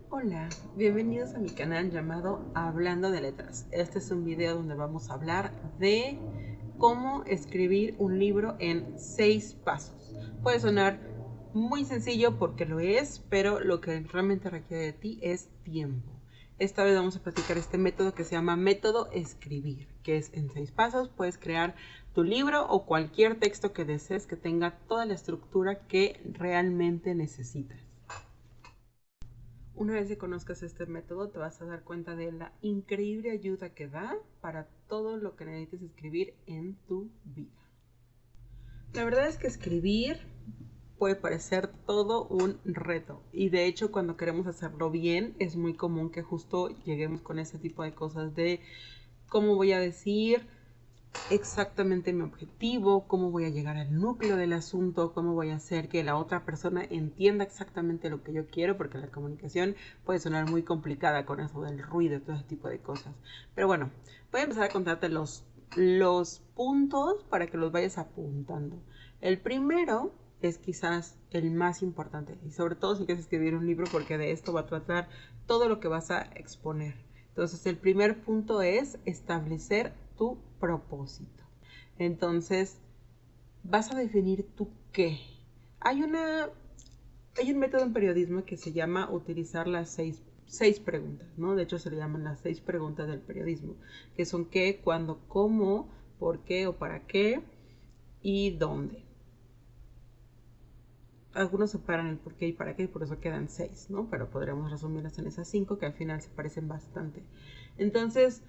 Hola, bienvenidos a mi canal llamado Hablando de Letras. Este es un video donde vamos a hablar de cómo escribir un libro en 6 pasos. Puede sonar muy sencillo porque lo es, pero lo que realmente requiere de ti es tiempo. Esta vez vamos a practicar este método que se llama método escribir, que es en 6 pasos. Puedes crear tu libro o cualquier texto que desees que tenga toda la estructura que realmente necesitas. Una vez que conozcas este método, te vas a dar cuenta de la increíble ayuda que da para todo lo que necesites escribir en tu vida. La verdad es que escribir puede parecer todo un reto, y de hecho cuando queremos hacerlo bien es muy común que justo lleguemos con ese tipo de cosas de cómo voy a decir exactamente mi objetivo, cómo voy a llegar al núcleo del asunto, cómo voy a hacer que la otra persona entienda exactamente lo que yo quiero, porque la comunicación puede sonar muy complicada con eso del ruido y todo ese tipo de cosas. Pero bueno, voy a empezar a contarte los puntos para que los vayas apuntando. El primero es quizás el más importante, y sobre todo si quieres escribir un libro, porque de esto va a tratar todo lo que vas a exponer. Entonces, el primer punto es establecer tu propósito. Entonces, vas a definir tu qué. Hay, una, hay un método en periodismo que se llama utilizar las seis preguntas, ¿no? De hecho, se le llaman las 6 preguntas del periodismo, que son qué, cuándo, cómo, por qué o para qué y dónde. Algunos separan el por qué y para qué, y por eso quedan 6, ¿no? Pero podríamos resumirlas en esas 5 que al final se parecen bastante. Entonces,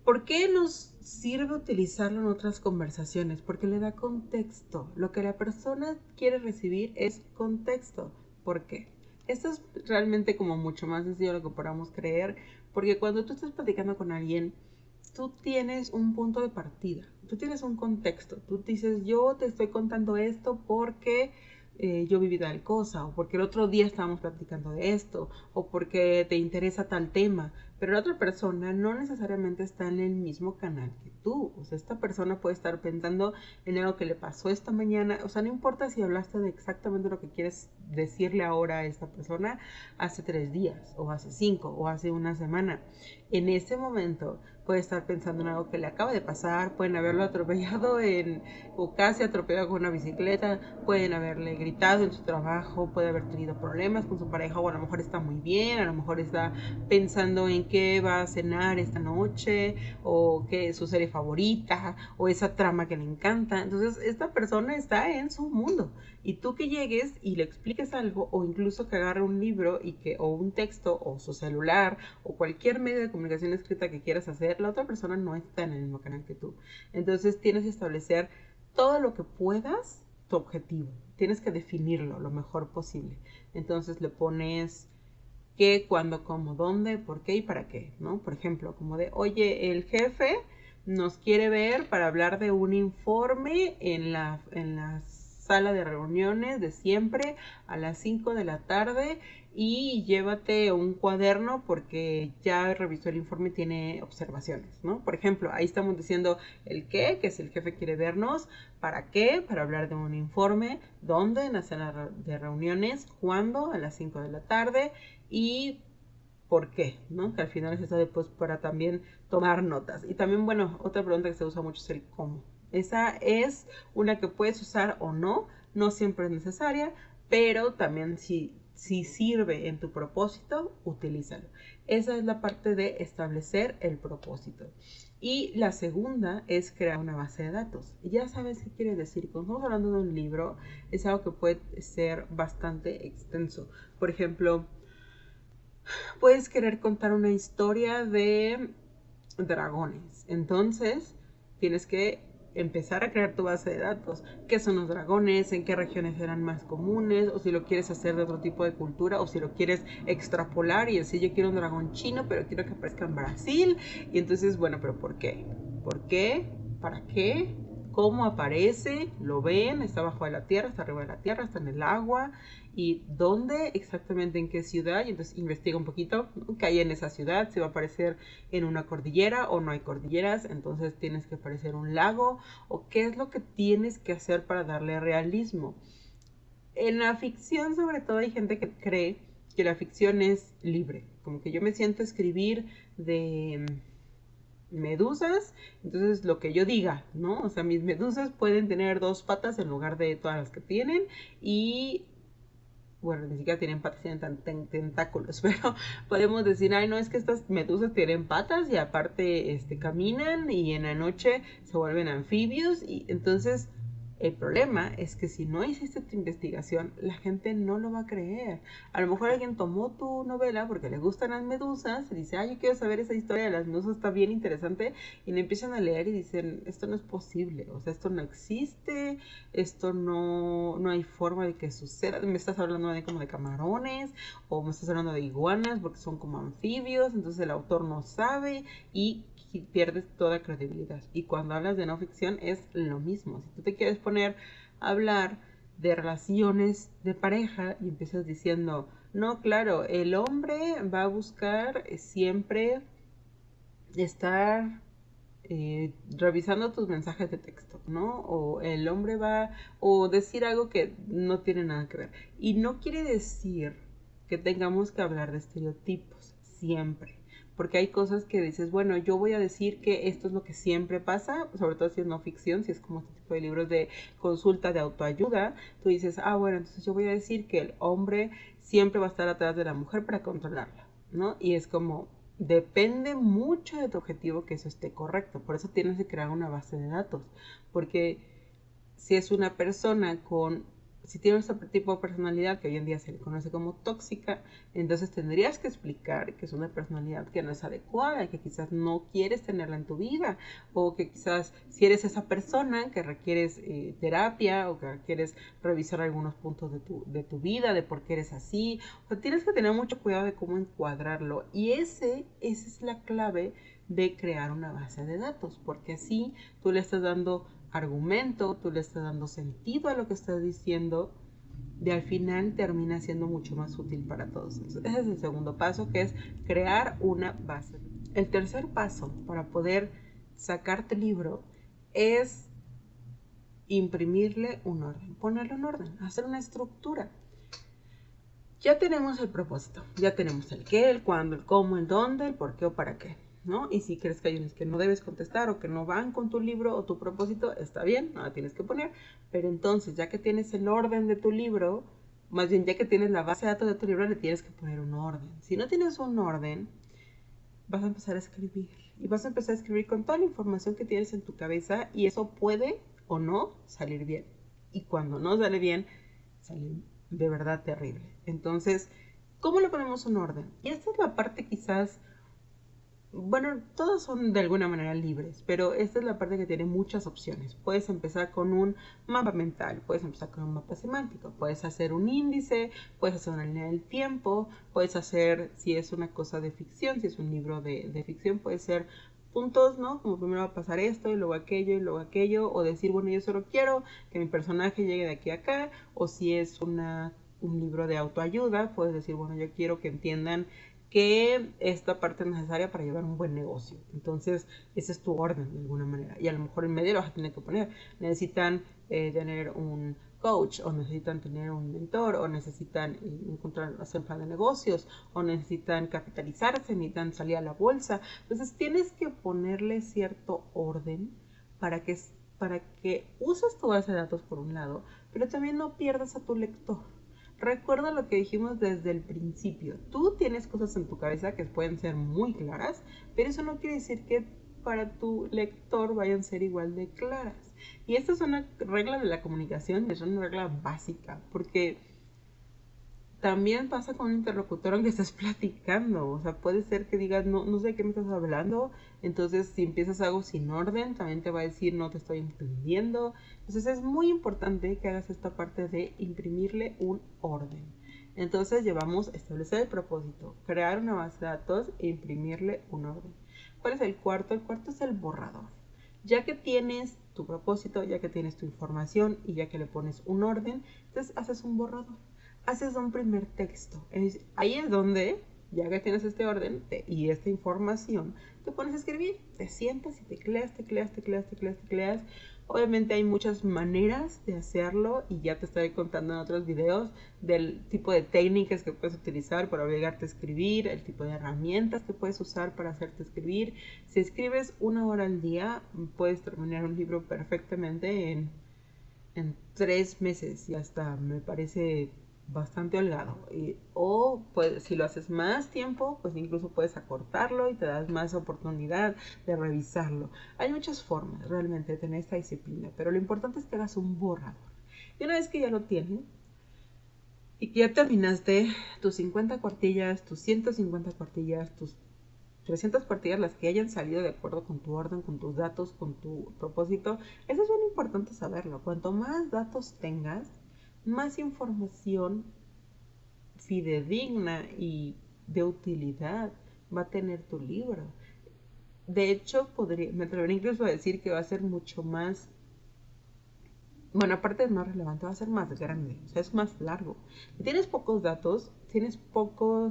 ¿por qué nos sirve utilizarlo en otras conversaciones? Porque le da contexto. Lo que la persona quiere recibir es contexto. ¿Por qué? Esto es realmente como mucho más sencillo de lo que podamos creer, porque cuando tú estás platicando con alguien, tú tienes un punto de partida, tú tienes un contexto, tú dices, yo te estoy contando esto porque yo viví tal cosa, o porque el otro día estábamos platicando de esto, o porque te interesa tal tema, pero la otra persona no necesariamente está en el mismo canal que tú. O sea, esta persona puede estar pensando en algo que le pasó esta mañana. O sea, no importa si hablaste de exactamente lo que quieres decirle ahora a esta persona hace 3 días, o hace 5, o hace una semana. En ese momento puede estar pensando en algo que le acaba de pasar, pueden haberlo atropellado o casi atropellado con una bicicleta, pueden haberle gritado en su trabajo, puede haber tenido problemas con su pareja, o a lo mejor está muy bien, a lo mejor está pensando en qué va a cenar esta noche, o qué es su serie favorita, o esa trama que le encanta. Entonces, esta persona está en su mundo. Y tú que llegues y le expliques algo, o incluso que agarre un libro o un texto, o su celular, o cualquier medio de comunicación escrita que quieras hacer, la otra persona no está en el mismo canal que tú. Entonces tienes que establecer todo lo que puedas tu objetivo. Tienes que definirlo lo mejor posible. Entonces le pones qué, cuándo, cómo, dónde, por qué y para qué, ¿no? Por ejemplo, como de, oye, el jefe nos quiere ver para hablar de un informe en la sala de reuniones de siempre a las 5 de la tarde, y llévate un cuaderno porque ya revisó el informe y tiene observaciones, ¿no? Por ejemplo, ahí estamos diciendo el qué, que es el jefe quiere vernos, para qué, para hablar de un informe, dónde, en la sala de reuniones, cuándo, a las 5 de la tarde, y por qué, ¿no? Que al final es eso después para también tomar notas. Y también, bueno, otra pregunta que se usa mucho es el cómo. Esa es una que puedes usar o no, no siempre es necesaria, pero también si sirve en tu propósito, utilízalo. Esa es la parte de establecer el propósito. Y la segunda es crear una base de datos. Ya sabes qué quiere decir. Cuando estamos hablando de un libro, es algo que puede ser bastante extenso. Por ejemplo, puedes querer contar una historia de dragones. Entonces, tienes que empezar a crear tu base de datos. ¿Qué son los dragones? ¿En qué regiones eran más comunes? O si lo quieres hacer de otro tipo de cultura, o si lo quieres extrapolar y decir, yo quiero un dragón chino, pero quiero que aparezca en Brasil. Y entonces, bueno, pero ¿por qué? ¿Por qué? ¿Para qué? ¿Cómo aparece? ¿Lo ven? ¿Está abajo de la tierra? ¿Está arriba de la tierra? ¿Está en el agua? ¿Y dónde exactamente, en qué ciudad? Y entonces investiga un poquito, ¿no?, qué hay en esa ciudad, si va a aparecer en una cordillera o no hay cordilleras, entonces tienes que aparecer un lago, o qué es lo que tienes que hacer para darle realismo. En la ficción, sobre todo, hay gente que cree que la ficción es libre, como que yo me siento a escribir de medusas, entonces lo que yo diga, ¿no? O sea, mis medusas pueden tener 2 patas en lugar de todas las que tienen y bueno, ni siquiera tienen patas, tienen tentáculos, pero podemos decir, ay, no, es que estas medusas tienen patas y aparte caminan y en la noche se vuelven anfibios y entonces el problema es que si no hiciste tu investigación, la gente no lo va a creer. A lo mejor alguien tomó tu novela porque le gustan las medusas y dice, ay, yo quiero saber esa historia de las medusas, está bien interesante, y le empiezan a leer y dicen, esto no es posible, o sea, esto no existe, esto no hay forma de que suceda. Me estás hablando de como de camarones o me estás hablando de iguanas porque son como anfibios, entonces el autor no sabe y pierdes toda credibilidad. Y cuando hablas de no ficción es lo mismo. Si tú te quieres poner a hablar de relaciones de pareja y empiezas diciendo, no, claro, el hombre va a buscar siempre estar revisando tus mensajes de texto, ¿no? O el hombre va, o decir algo que no tiene nada que ver. Y no quiere decir que tengamos que hablar de estereotipos siempre, porque hay cosas que dices, bueno, yo voy a decir que esto es lo que siempre pasa, sobre todo si es no ficción, si es como este tipo de libros de consulta, de autoayuda, tú dices, ah, bueno, entonces yo voy a decir que el hombre siempre va a estar atrás de la mujer para controlarla, ¿no? Y es como, depende mucho de tu objetivo que eso esté correcto. Por eso tienes que crear una base de datos. Porque si es una persona si tiene este tipo de personalidad que hoy en día se le conoce como tóxica, entonces tendrías que explicar que es una personalidad que no es adecuada, que quizás no quieres tenerla en tu vida, o que quizás si eres esa persona que requieres terapia o que requieres revisar algunos puntos de tu vida, de por qué eres así. O sea, tienes que tener mucho cuidado de cómo encuadrarlo y esa es la clave de crear una base de datos, porque así tú le estás dando argumento, tú le estás dando sentido a lo que estás diciendo y al final termina siendo mucho más útil para todos. Entonces, ese es el segundo paso, que es crear una base. El tercer paso para poder sacar tu libro es imprimirle un orden, ponerle un orden, hacer una estructura. Ya tenemos el propósito, ya tenemos el qué, el cuándo, el cómo, el dónde, el por qué o para qué, ¿no? Y si crees que hay unos que no debes contestar o que no van con tu libro o tu propósito, está bien, no la tienes que poner. Pero entonces, ya que tienes el orden de tu libro, más bien ya que tienes la base de datos de tu libro, le tienes que poner un orden. Si no tienes un orden, vas a empezar a escribir. Y vas a empezar a escribir con toda la información que tienes en tu cabeza y eso puede o no salir bien. Y cuando no sale bien, sale de verdad terrible. Entonces, ¿cómo le ponemos un orden? Y esta es la parte quizás, bueno, todos son de alguna manera libres, pero esta es la parte que tiene muchas opciones. Puedes empezar con un mapa mental, puedes empezar con un mapa semántico, puedes hacer un índice, puedes hacer una línea del tiempo, puedes hacer, si es una cosa de ficción, si es un libro de ficción, puede ser puntos, ¿no? Como primero va a pasar esto y luego aquello, o decir, bueno, yo solo quiero que mi personaje llegue de aquí a acá, o si es un libro de autoayuda, puedes decir, bueno, yo quiero que entiendan que esta parte es necesaria para llevar un buen negocio. Entonces, ese es tu orden de alguna manera. Y a lo mejor en medio lo vas a tener que poner. Necesitan tener un coach, o necesitan tener un mentor, o necesitan hacer plan de negocios, o necesitan capitalizarse, necesitan salir a la bolsa. Entonces, tienes que ponerle cierto orden para que uses tu base de datos por un lado, pero también no pierdas a tu lector. Recuerda lo que dijimos desde el principio. Tú tienes cosas en tu cabeza que pueden ser muy claras, pero eso no quiere decir que para tu lector vayan a ser igual de claras. Y esta es una regla de la comunicación, es una regla básica, porque también pasa con un interlocutor aunque estés platicando. O sea, puede ser que digas, no sé de qué me estás hablando. Entonces, si empiezas algo sin orden, también te va a decir, no te estoy entendiendo. Entonces, es muy importante que hagas esta parte de imprimirle un orden. Entonces, llevamos establecer el propósito, crear una base de datos e imprimirle un orden. ¿Cuál es el cuarto? El cuarto es el borrador. Ya que tienes tu propósito, ya que tienes tu información y ya que le pones un orden, entonces haces un borrador. Haces un primer texto. Ahí es donde, ya que tienes este orden y esta información, te pones a escribir. Te sientas y tecleas. Obviamente hay muchas maneras de hacerlo y ya te estaré contando en otros videos del tipo de técnicas que puedes utilizar para obligarte a escribir, el tipo de herramientas que puedes usar para hacerte escribir. Si escribes 1 hora al día, puedes terminar un libro perfectamente en 3 meses y hasta me parece bastante holgado. O pues, si lo haces más tiempo, pues incluso puedes acortarlo y te das más oportunidad de revisarlo. Hay muchas formas realmente de tener esta disciplina, pero lo importante es que hagas un borrador. Y una vez que ya lo tienes y que ya terminaste tus 50 cuartillas, tus 150 cuartillas, tus 300 cuartillas, las que hayan salido de acuerdo con tu orden, con tus datos, con tu propósito, eso es bien importante saberlo. Cuanto más datos tengas, más información fidedigna y de utilidad va a tener tu libro. De hecho, me atrevería incluso a decir que va a ser mucho más, bueno, aparte es más relevante, va a ser más grande, o sea, es más largo. Si tienes pocos datos, tienes poca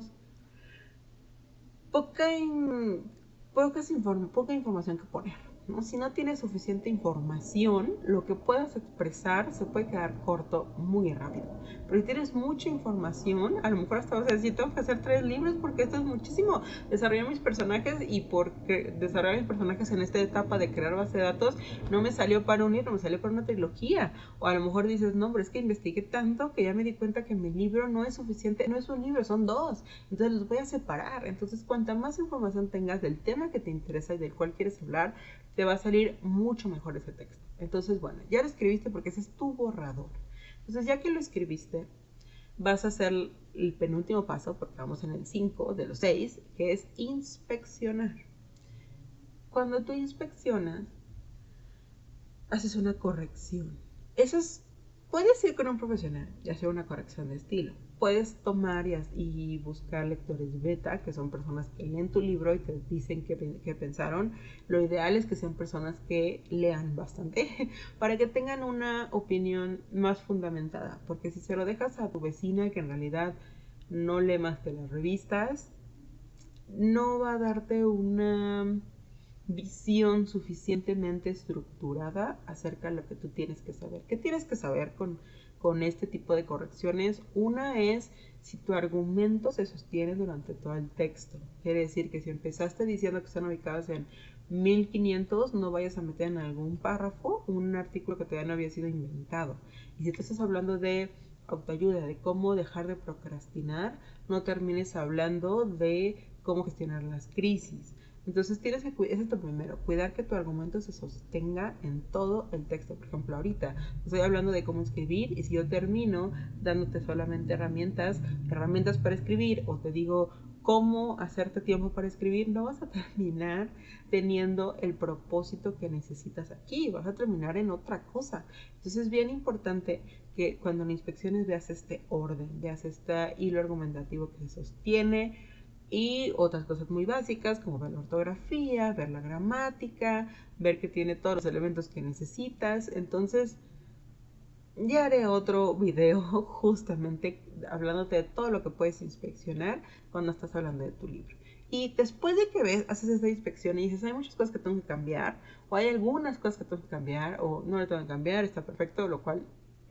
información que poner, ¿no? Si no tienes suficiente información, lo que puedas expresar se puede quedar corto muy rápido. Pero si tienes mucha información, a lo mejor hasta vas a decir, tengo que hacer 3 libros porque esto es muchísimo. Desarrollar mis personajes y porque desarrollar mis personajes en esta etapa de crear base de datos no me salió para un libro, me salió para una trilogía. O a lo mejor dices, no, pero es que investigué tanto que ya me di cuenta que mi libro no es suficiente, no es un libro, son 2. Entonces los voy a separar. Entonces, cuanta más información tengas del tema que te interesa y del cual quieres hablar, te va a salir mucho mejor ese texto. Entonces, bueno, ya lo escribiste porque ese es tu borrador. Entonces, ya que lo escribiste, vas a hacer el penúltimo paso, porque vamos en el 5 de los 6, que es inspeccionar. Cuando tú inspeccionas, haces una corrección. Puedes ir con un profesional y hacer una corrección de estilo. Puedes tomar y buscar lectores beta, que son personas que leen tu libro y te dicen qué pensaron. Lo ideal es que sean personas que lean bastante para que tengan una opinión más fundamentada. Porque si se lo dejas a tu vecina, que en realidad no lee más que las revistas, no va a darte una visión suficientemente estructurada acerca de lo que tú tienes que saber. ¿Qué tienes que saber con este tipo de correcciones? Una es si tu argumento se sostiene durante todo el texto. Quiere decir que si empezaste diciendo que están ubicados en 1500, no vayas a meter en algún párrafo un artículo que todavía no había sido inventado. Y si tú estás hablando de autoayuda, de cómo dejar de procrastinar, no termines hablando de cómo gestionar las crisis. Entonces tienes que, eso es lo primero, cuidar que tu argumento se sostenga en todo el texto. Por ejemplo, ahorita estoy hablando de cómo escribir y si yo termino dándote solamente herramientas para escribir o te digo cómo hacerte tiempo para escribir, no vas a terminar teniendo el propósito que necesitas aquí, vas a terminar en otra cosa. Entonces es bien importante que cuando en inspecciones veas este orden, veas este hilo argumentativo que se sostiene, y otras cosas muy básicas como ver la ortografía, ver la gramática, ver que tiene todos los elementos que necesitas. Entonces ya haré otro video justamente hablándote de todo lo que puedes inspeccionar cuando estás hablando de tu libro. Y después de que haces esta inspección y dices, hay muchas cosas que tengo que cambiar, o hay algunas cosas que tengo que cambiar, o no le tengo que cambiar, está perfecto, lo cual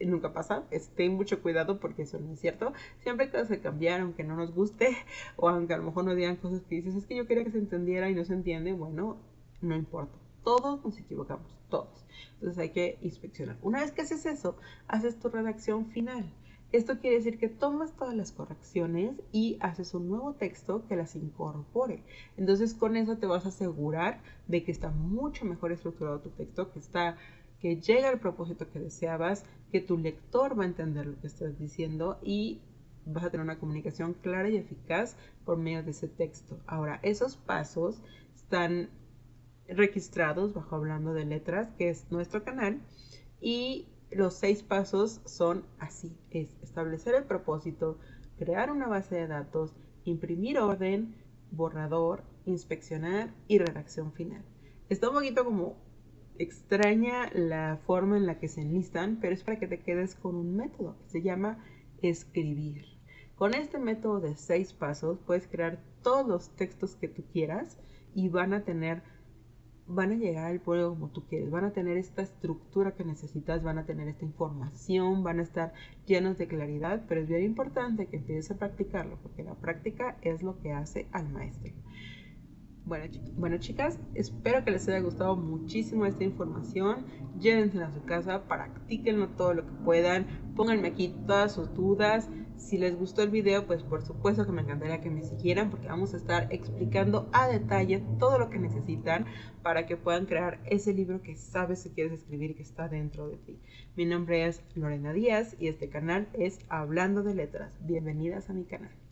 nunca pasa. Ten mucho cuidado porque eso no es cierto. Siempre hay cosas que cambiar, aunque no nos guste, o aunque a lo mejor nos digan cosas que dices, es que yo quería que se entendiera y no se entiende. Bueno, no importa. Todos nos equivocamos, todos. Entonces hay que inspeccionar. Una vez que haces eso, haces tu redacción final. Esto quiere decir que tomas todas las correcciones y haces un nuevo texto que las incorpore. Entonces con eso te vas a asegurar de que está mucho mejor estructurado tu texto, que llega al propósito que deseabas, que tu lector va a entender lo que estás diciendo y vas a tener una comunicación clara y eficaz por medio de ese texto. Ahora, esos pasos están registrados bajo Hablando de Letras, que es nuestro canal, y los 6 pasos son así: es establecer el propósito, crear una base de datos, imprimir orden, borrador, inspeccionar y redacción final. Está un poquito como extraña la forma en la que se enlistan, pero es para que te quedes con un método que se llama escribir. Con este método de 6 pasos puedes crear todos los textos que tú quieras y van a tener van a llegar al público como tú quieres, van a tener esta estructura que necesitas, van a tener esta información, van a estar llenos de claridad, pero es bien importante que empieces a practicarlo, porque la práctica es lo que hace al maestro. Bueno, chicas, espero que les haya gustado muchísimo esta información. Llévensela a su casa, practíquenlo todo lo que puedan, pónganme aquí todas sus dudas. Si les gustó el video, pues por supuesto que me encantaría que me siguieran, porque vamos a estar explicando a detalle todo lo que necesitan para que puedan crear ese libro que sabes que quieres escribir y que está dentro de ti. Mi nombre es Lorena Díaz y este canal es Hablando de Letras. Bienvenidas a mi canal.